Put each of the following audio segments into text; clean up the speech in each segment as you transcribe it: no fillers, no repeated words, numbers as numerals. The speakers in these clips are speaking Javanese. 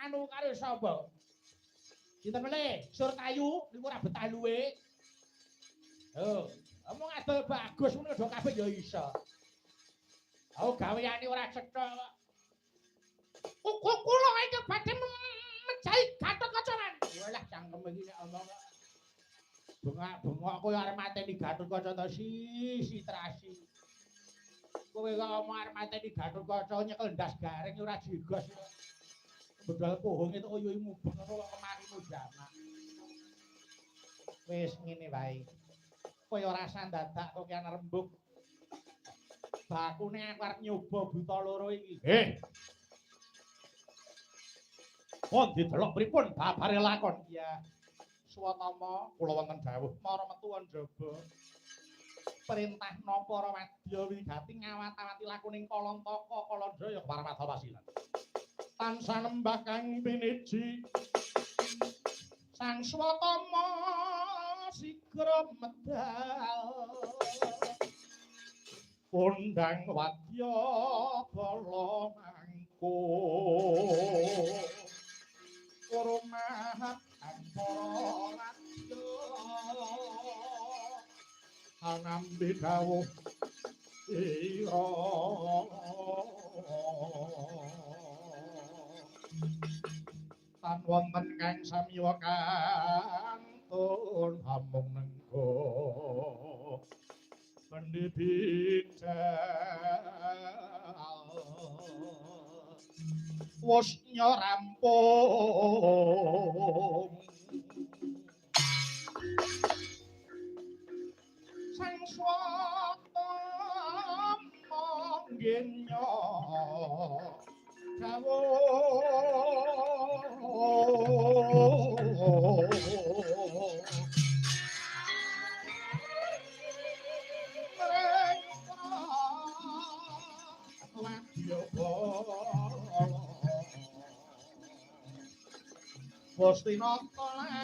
anu karo sapa? Sinten meneh? Surkayu niku ora betah luwe. Oh, omong adol bagus ngono do kabeh ya iso. Aku gaweane ora cetha kok. Kula iki badhe menjahi Gatotkaca. Walah cangkem iki nek omong kok. Bengak-bengok kowe arep mateni Gatotkaca to si trasi. Kowe kok omong arep mateni Gatotkaca nyekel ndas garing ora jigos. Bedal pohong itu oyoi mubeng kok kemarimu jamak. Wis ngene wae. Kaya rasa dadak kok ki ana rembug. Bakune aku arep nyoba buta loro iki. Pun didelok pripun babare lakon? Iya. Swatama kula wonten dawuh mara metu njaba. Perintah napa para wadya wigati ngawat-awati lakuning Kalantaka Kalandaya Paramadha Wasilan. Tansah nembah kang pineji Sang Swatama sigra medal. Undang wadya bala mangko. Rumahat para ladya anambi dawuh ira tan wonten kang samiya kantun hamung nenggo pendhidhik wis rampung sang swatama ngenya dawuh Wastinata lan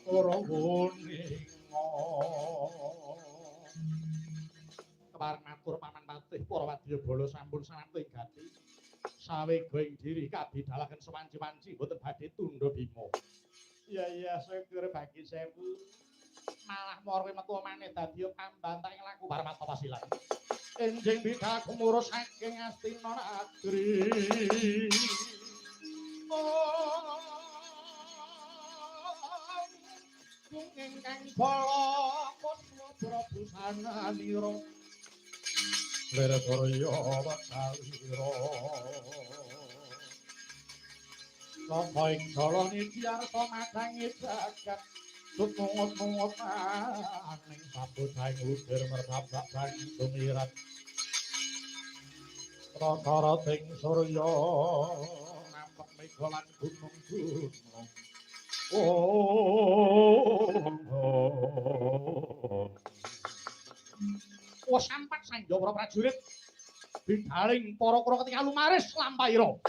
ora wuninga kepareng matur paman patih para wadya bala sampun sanapta ing gati sawega ing diri kabidalaken sewanci-wanci mboten badhe tundha bima. Iya syukur bagi sewu. Malah marwe metu maneh dadi pambantah ing laku Paramadha Wasilan. Enjing bidhal gumurus saking Astina Nagri. Kung ingkang bala Kusma Prabu Sananira. Wirkarya Wakalira. Lama ing dalane diarta madangi jagat tutungut-tungut aning sabutaing ludir mertabak bang sumirat rata-rating surya nampak mega lan gunung-gunung sampat sang Jawara prajurit bidhaling para kura ketika lumaris lampahira